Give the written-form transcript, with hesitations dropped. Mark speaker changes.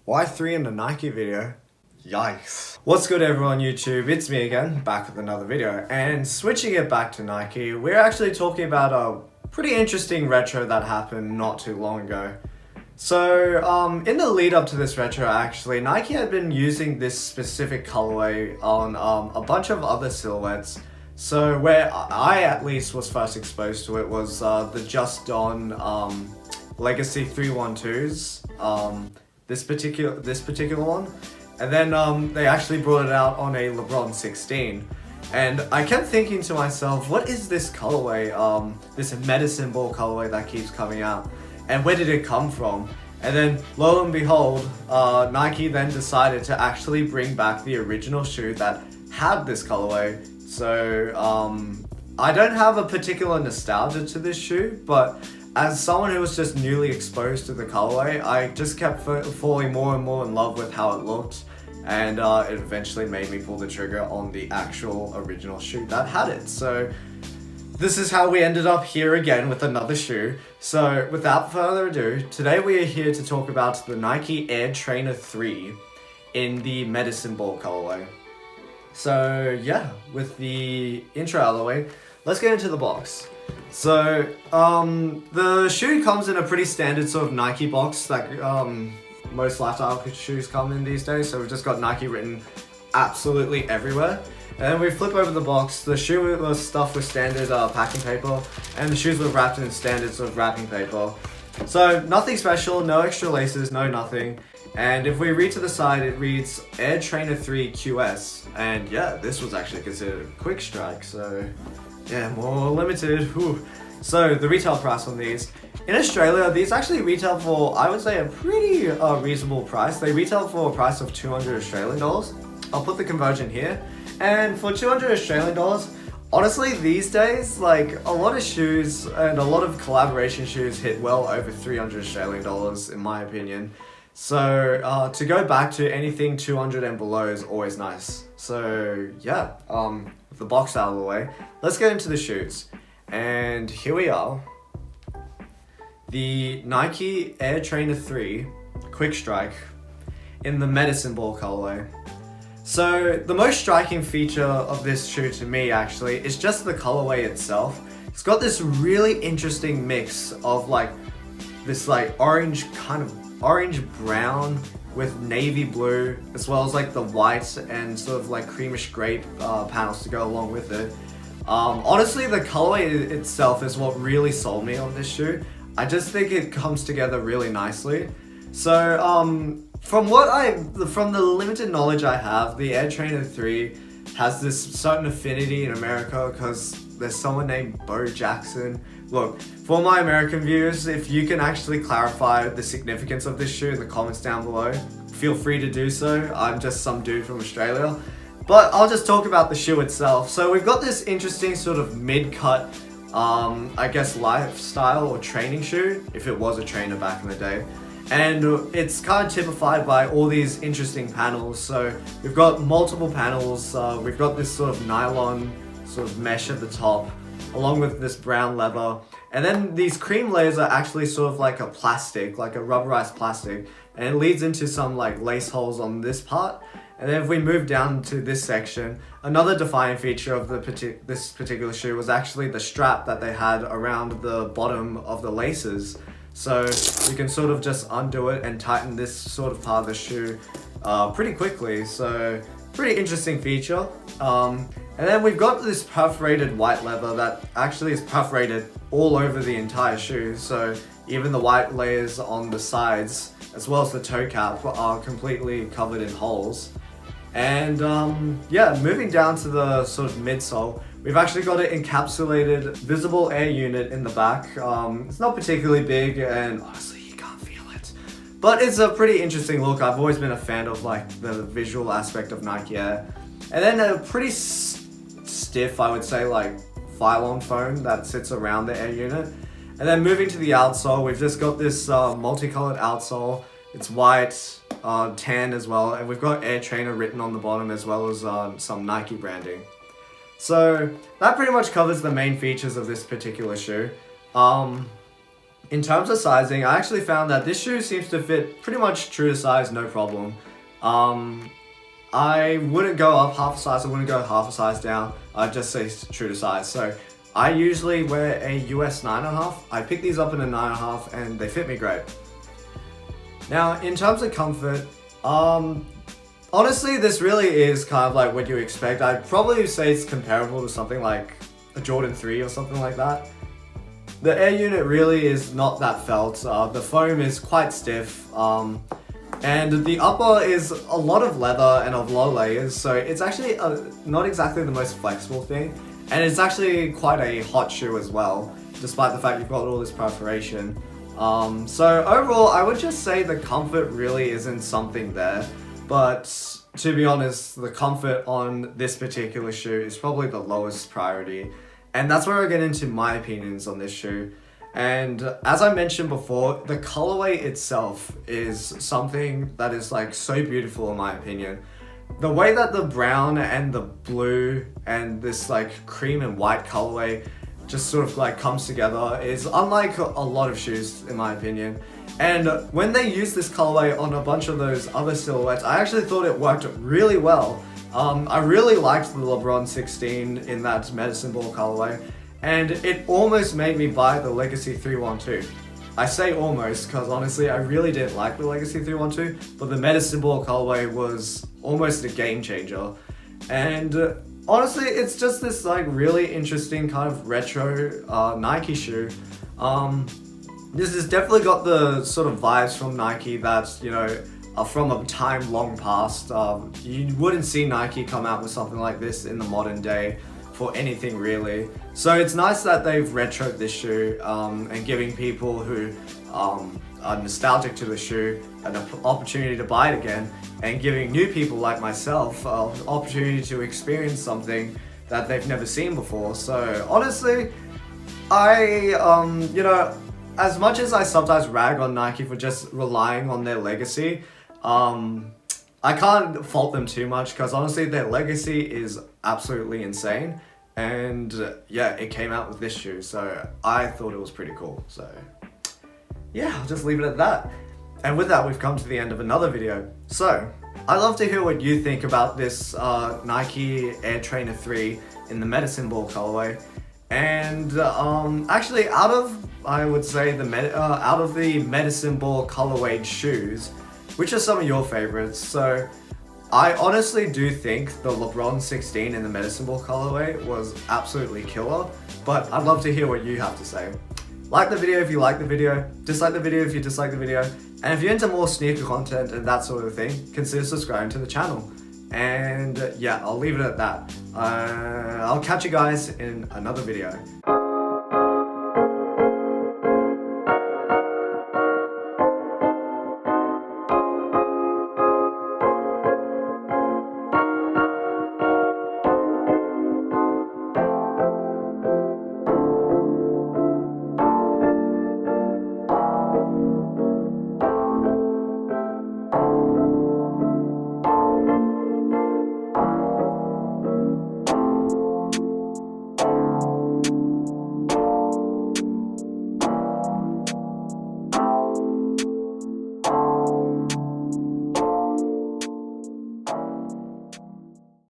Speaker 1: Why 3 in a Nike video? Yikes. What's good everyone YouTube, it's me again, back with another video, and switching it back to Nike, we're actually talking about a pretty interesting retro that happened not too long ago. So, in the lead up to this retro actually, Nike had been using this specific colorway on a bunch of other silhouettes. So where I at least was first exposed to it was the Just Don Legacy 312s, this particular one, and then they actually brought it out on a LeBron 16, and I kept thinking to myself, what is this colorway, this medicine ball colorway that keeps coming out, and where did it come from? And then lo and behold, Nike then decided to actually bring back the original shoe that had this colorway. So I don't have a particular nostalgia to this shoe, but as someone who was just newly exposed to the colorway, I just kept falling more and more in love with how it looked, and it eventually made me pull the trigger on the actual original shoe that had it. So this is how we ended up here again with another shoe. So without further ado, today we are here to talk about the Nike Air Trainer 3 in the Medicine Ball colorway. So yeah, with the intro out of the way, let's get into the box. So the shoe comes in a pretty standard sort of Nike box that most lifestyle shoes come in these days. So we've just got Nike written absolutely everywhere. And then we flip over the box. The shoe was stuffed with standard packing paper, and the shoes were wrapped in standard sort of wrapping paper. So nothing special, no extra laces, no nothing. And if we read to the side, it reads Air Trainer 3 QS. And yeah, this was actually considered a quick strike, so yeah, more limited. Whew. So the retail price on these, in Australia, these actually retail for, I would say, a pretty reasonable price. They retail for a price of 200 Australian dollars. I'll put the conversion here. And for 200 Australian dollars, honestly, these days, like, a lot of shoes and a lot of collaboration shoes hit well over 300 Australian dollars, in my opinion. So to go back to anything 200 and below is always nice. So yeah, with the box out of the way, let's get into the shoes. And here we are. The Nike Air Trainer 3 Quick Strike in the Medicine Ball colorway. So the most striking feature of this shoe to me actually is just the colorway itself. It's got this really interesting mix of like this like orange brown with navy blue, as well as like the white and sort of like creamish grape panels to go along with it. Honestly, the colorway itself is what really sold me on this shoe. I just think it comes together really nicely. So from the limited knowledge I have, the Air Trainer 3 has this certain affinity in America because there's someone named Bo Jackson. Look, for my American viewers, if you can actually clarify the significance of this shoe in the comments down below, feel free to do so. I'm just some dude from Australia. But I'll just talk about the shoe itself. So we've got this interesting sort of mid-cut, I guess lifestyle or training shoe, if it was a trainer back in the day. And it's kind of typified by all these interesting panels. So we've got multiple panels, we've got this sort of nylon sort of mesh at the top, along with this brown leather. And then these cream layers are actually sort of like a plastic, like a rubberized plastic. And it leads into some like lace holes on this part. And then if we move down to this section, another defining feature of this particular shoe was actually the strap that they had around the bottom of the laces. So you can sort of just undo it and tighten this sort of part of the shoe pretty quickly. So pretty interesting feature. And then we've got this perforated white leather that actually is perforated all over the entire shoe. So even the white layers on the sides, as well as the toe cap, are completely covered in holes. And yeah, moving down to the sort of midsole, we've actually got an encapsulated visible air unit in the back. It's not particularly big, and honestly, you can't feel it. But it's a pretty interesting look. I've always been a fan of like the visual aspect of Nike Air. And then a pretty stiff, I would say, like Phylon foam that sits around the air unit. And then moving to the outsole, we've just got this multicolored outsole. It's white, tan as well, and we've got Air Trainer written on the bottom, as well as some Nike branding. So that pretty much covers the main features of this particular shoe. In terms of sizing, I actually found that this shoe seems to fit pretty much true to size, no problem. I wouldn't go up half a size, I wouldn't go half a size down, I'd just say true to size. So I usually wear a US 9.5. I picked these up in a 9.5 and they fit me great. Now, in terms of comfort, honestly, this really is kind of like what you expect. I'd probably say it's comparable to something like a Jordan 3 or something like that. The air unit really is not that felt. The foam is quite stiff. And the upper is a lot of leather and of low layers, so it's actually not exactly the most flexible thing. And it's actually quite a hot shoe as well, despite the fact you've got all this perforation. So overall, I would just say the comfort really isn't something there. But to be honest, the comfort on this particular shoe is probably the lowest priority. And that's where I get into my opinions on this shoe. And as I mentioned before, the colorway itself is something that is like so beautiful in my opinion. The way that the brown and the blue and this like cream and white colorway just sort of like comes together is unlike a lot of shoes in my opinion. And when they use this colorway on a bunch of those other silhouettes, I actually thought it worked really well. I really liked the LeBron 16 in that medicine ball colorway, and it almost made me buy the Legacy 312. I say almost because honestly I really didn't like the Legacy 312, but the medicine ball colorway was almost a game changer. And honestly, it's just this like really interesting kind of retro Nike shoe. This has definitely got the sort of vibes from Nike that, you know, are from a time long past. You wouldn't see Nike come out with something like this in the modern day for anything really. So it's nice that they've retroed this shoe and giving people who are nostalgic to the shoe an opportunity to buy it again, and giving new people like myself an opportunity to experience something that they've never seen before. So honestly, you know, as much as I sometimes rag on Nike for just relying on their legacy, I can't fault them too much because honestly their legacy is absolutely insane. And yeah, it came out with this shoe, so I thought it was pretty cool. So yeah, I'll just leave it at that. And with that, we've come to the end of another video. So I'd love to hear what you think about this Nike Air Trainer 3 in the medicine ball colorway. And actually, out of I would say out of the medicine ball colorway shoes, which are some of your favorites? So I honestly do think the LeBron 16 in the medicine ball colorway was absolutely killer, but I'd love to hear what you have to say. Like the video if you like the video, dislike the video if you dislike the video, and if you're into more sneaker content and that sort of thing, consider subscribing to the channel. And yeah, I'll leave it at that. I'll catch you guys in another video.